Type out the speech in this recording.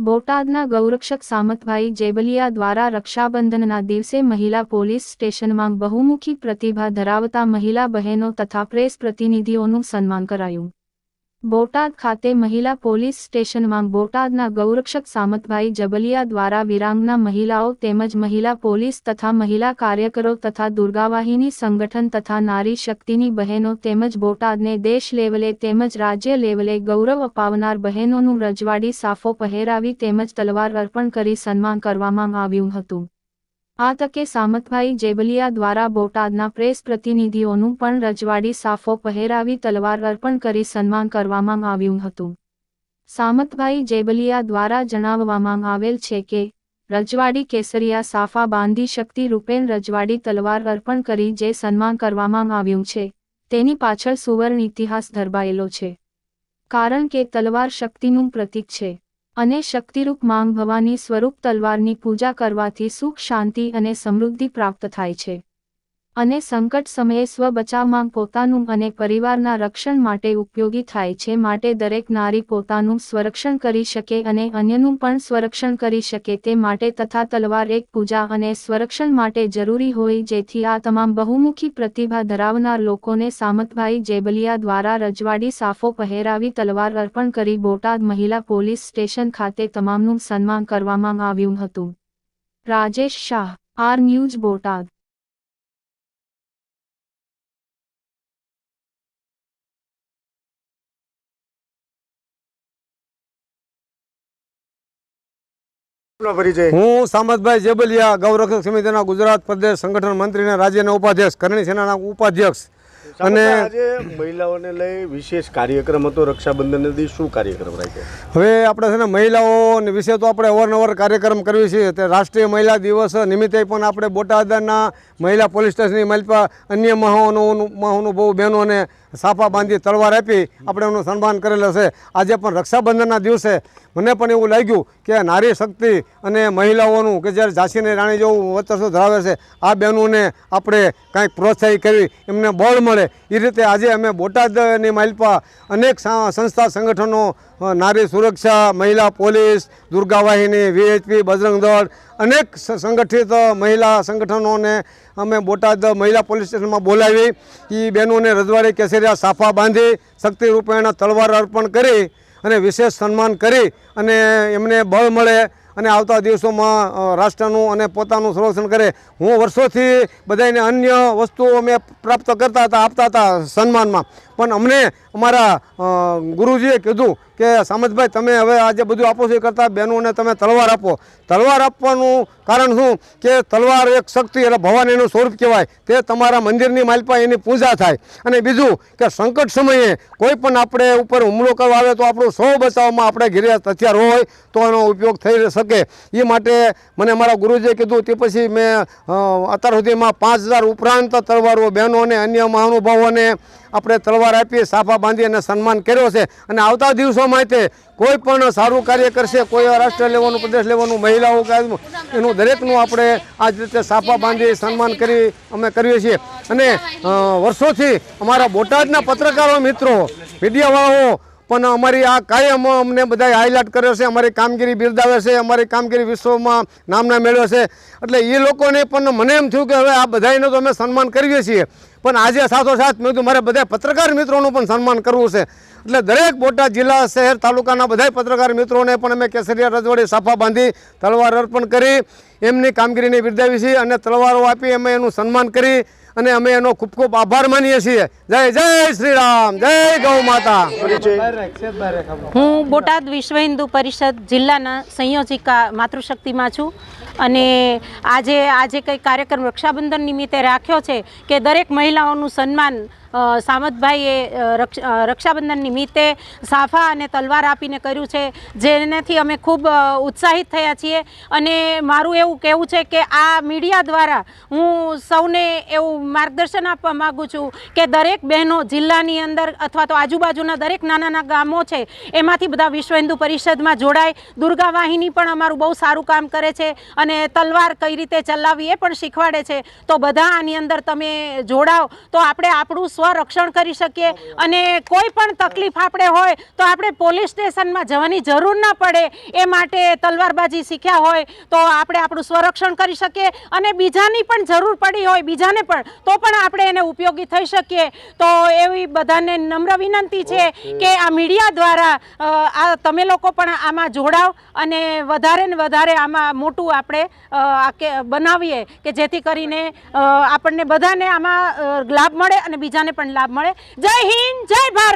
બોટાદના ગૌરક્ષક સામતભાઈ જેબલિયા દ્વારા રક્ષાબંધનના દિવસે મહિલા પોલીસ સ્ટેશનમાં બહુમુખી પ્રતિભા ધરાવતા મહિલા બહેનો તથા પ્રેસ પ્રતિનિધિઓનું સન્માન કરાયું। બોટાદ ખાતે મહિલા પોલીસ સ્ટેશનમાં બોટાદના ગૌરક્ષક સામતભાઈ જેબલિયા દ્વારા વિરાંગના મહિલાઓ તેમજ મહિલા પોલીસ તથા મહિલા કાર્યકરો તથા દુર્ગાવાહિની સંગઠન તથા નારી શક્તિની બહેનો તેમજ બોટાદને દેશ લેવલે તેમજ રાજ્ય લેવલે ગૌરવ અપાવનાર બહેનોનું રજવાડી સાફો પહેરાવી તેમજ તલવાર અર્પણ કરી સન્માન કરવામાં આવ્યું હતું। આ તકે સામતભાઈ જેબલિયા દ્વારા બોટાદના પ્રેસ પ્રતિનિધિઓનું પણ રજવાડી સાફો પહેરાવી તલવાર અર્પણ કરી સન્માન કરવામાં આવ્યું હતું। સામતભાઈ જેબલિયા દ્વારા જણાવવામાં આવેલ છે કે રજવાડી કેસરિયા સાફા બાંધી શક્તિ રૂપેણ રજવાડી તલવાર અર્પણ કરી જે સન્માન કરવામાં આવ્યું છે તેની પાછળ સુવર્ણ ઇતિહાસ ધરબાયેલો છે, કારણ કે તલવાર શક્તિનું પ્રતીક છે અને શક્તિરૂપ માંગ ભવાની સ્વરૂપ તલવારની પૂજા કરવાથી સુખ શાંતિ અને સમૃદ્ધિ પ્રાપ્ત થાય છે અને સંકટ સમયે સ્વ બચાવમાં પોતાનું અને પરિવારના રક્ષણ માટે ઉપયોગી થાય છે। માટે દરેક નારી પોતાનું સ્વરક્ષણ કરી શકે અને અન્યનું પણ સ્વરક્ષણ કરી શકે તે માટે તથા તલવાર એક પૂજા અને સ્વરક્ષણ માટે જરૂરી હોય, જેથી આ તમામ બહુમુખી પ્રતિભા ધરાવનાર લોકોને સામતભાઈ જેબલિયા દ્વારા રજવાડી સાફો પહેરાવી તલવાર અર્પણ કરી બોટાદ મહિલા પોલીસ સ્ટેશન ખાતે તમામનું સન્માન કરવામાં આવ્યું હતું। Rajesh Shah, R News, Botad. હું સામતભાઈ જેબલિયા ગૌરક્ષક સમિતિના ગુજરાત પ્રદેશ સંગઠન મંત્રી અને રાજ્યના ઉપાધ્યક્ષ, કરણી સેનાના ઉપાધ્યક્ષ। અને આજે મહિલાઓને લઈ વિશેષ કાર્યક્રમ હતો રક્ષાબંધન દી, શું કાર્યક્રમ રાખ્યો? હવે આપણે છે ને મહિલાઓ વિશે તો આપણે અવારનવાર કાર્યક્રમ કરીએ છીએ। તે રાષ્ટ્રીય મહિલા દિવસ નિમિત્તે પણ આપણે બોટાદના મહિલા પોલીસ સ્ટેશનની મહિલા અન્ય મહાનુભાવો બહેનોને સાફા બાંધી તલવાર આપી આપણે એનું સન્માન કરેલું છે। આજે પણ રક્ષાબંધનના દિવસે મને પણ એવું લાગ્યું કે નારી શક્તિ અને મહિલાઓનું કે જ્યારે ઝાંસીની રાણી જેવું વર્ચસ્વ ધરાવે છે આ બહેનોને આપણે કાંઈક પ્રોત્સાહિત કરી એમને બળ મળે એ રીતે આજે અમે બોટાદની માલપા અનેક સંસ્થા સંગઠનો, નારી સુરક્ષા, મહિલા પોલીસ, દુર્ગાવાહિની, VHP, બજરંગ દળ, અનેક સંગઠિત મહિલા સંગઠનોને અમે બોટાદ મહિલા પોલીસ સ્ટેશનમાં બોલાવી એ બહેનોને રજવાડી કેસરિયા સાફા બાંધી શક્તિ રૂપેણ તલવાર અર્પણ કરી અને વિશેષ સન્માન કરી અને એમને બળ મળે અને આવતા દિવસોમાં રાષ્ટ્રનું અને પોતાનું સંરક્ષણ કરે। હું વર્ષોથી બધાને અન્ય વસ્તુઓ અમે પ્રાપ્ત કરતા હતા, આપતા હતા સન્માનમાં, પણ અમને અમારા ગુરુજીએ કીધું કે સામતભાઈ તમે હવે આજે બધું આપો છો એ કરતાં બહેનોને તમે તલવાર આપો। તલવાર આપવાનું કારણ શું કે તલવાર એક શક્તિ એટલે ભવાનીનું સ્વરૂપ કહેવાય, તે તમારા મંદિરની માલપા એની પૂજા થાય। અને બીજું કે સંકટ સમયે કોઈ પણ આપણે ઉપર હુમલો કરવા આવે તો આપણું સૌ બચાવમાં આપણે ઘેરે હથિયાર હોય તો એનો ઉપયોગ થઈ શકે। એ માટે મને અમારા ગુરુજીએ કીધું, તે પછી મેં અત્યાર સુધીમાં 5000 ઉપરાંત તલવારો બહેનોને અન્ય મહાનુભાવોને આપણે તલવાર આપી સાફા બાંધી અને સન્માન કર્યો છે। અને આવતા દિવસોમાં તે કોઈ પણ સારું કાર્ય કરશે, કોઈ રાષ્ટ્ર લેવાનું, પ્રદેશ લેવાનું, મહિલાઓ એનું દરેકનું આપણે આ જ રીતે સાફા બાંધી સન્માન કરી અમે કરીએ છીએ। અને વર્ષોથી અમારા બોટાદના પત્રકારો મિત્રો, મીડિયાવાળાઓ પણ અમારી આ કાયમ અમને બધા હાઇલાઇટ કર્યો છે, અમારી કામગીરી બિરદાવે છે, અમારી કામગીરી વિશ્વમાં નામના મેળવે છે। એટલે એ લોકોને પણ મને એમ થયું કે હવે આ બધાને તો અમે સન્માન કરીએ છીએ, પણ આજે સાથોસાથ મેં કીધું મારે બધા પત્રકાર મિત્રોનું પણ સન્માન કરવું છે। એટલે દરેક બોટાદ જિલ્લા, શહેર, તાલુકાના બધા પત્રકાર મિત્રોને પણ અમે કેસરિયા રજવાડી સાફા બાંધી તલવાર અર્પણ કરી એમની કામગીરીને બિરદાવી છીએ અને તલવારો આપી અમે એનું સન્માન કરી અને અમે એનો ખૂબ ખૂબ આભાર માનીએ છીએ। જય જય શ્રી રામ, જય ગૌ માતા। હું બોટાદ વિશ્વ હિન્દુ પરિષદ જિલ્લાના સંયોજિકા માતૃશક્તિમાં છું અને આજે કંઈ કાર્યક્રમ રક્ષાબંધન નિમિત્તે રાખ્યો છે કે દરેક મહિલાઓનું સન્માન સામતભાઈએ રક્ષાબંધન નિમિત્તે સાફા અને તલવાર આપીને કર્યું છે, જેનાથી અમે ખૂબ ઉત્સાહિત થયા છીએ। અને મારું એવું કહેવું છે કે આ મીડિયા દ્વારા હું સૌને એવું માર્ગદર્શન આપવા માગું છું કે દરેક બહેનો જિલ્લાની અંદર અથવા તો આજુબાજુના દરેક નાના ગામો છે એમાંથી બધા વિશ્વ હિન્દુ પરિષદમાં જોડાય। દુર્ગા વાહિની પણ અમારું બહુ સારું કામ કરે છે અને તલવાર કઈ રીતે ચલાવવી એ પણ શીખવાડે છે। તો બધા આની અંદર તમે જોડાઓ તો આપણે આપણું સ્વરક્ષણ કરી શકીએ અને કોઈ પણ તકલીફ આપણે હોય તો આપણે પોલીસ સ્ટેશનમાં જવાની જરૂર ના પડે એ માટે તલવારબાજી શીખ્યા હોય તો આપણે આપણું સ્વરક્ષણ કરી શકીએ અને બીજાની પણ જરૂર પડી હોય બીજાને પણ તો પણ આપણે એને ઉપયોગી થઈ શકીએ. તો એવી બધાને નમ્ર વિનંતી છે કે આ મીડિયા દ્વારા આ તમે લોકો પણ આમાં જોડાવ અને વધારે ને વધારે આમાં મોટું આપણે બનાવીએ કે જેથી કરીને આપણને બધાને આમાં લાભ મળે અને બીજાને પણ લાભ મળે. જય હિન્દ, જય ભારત.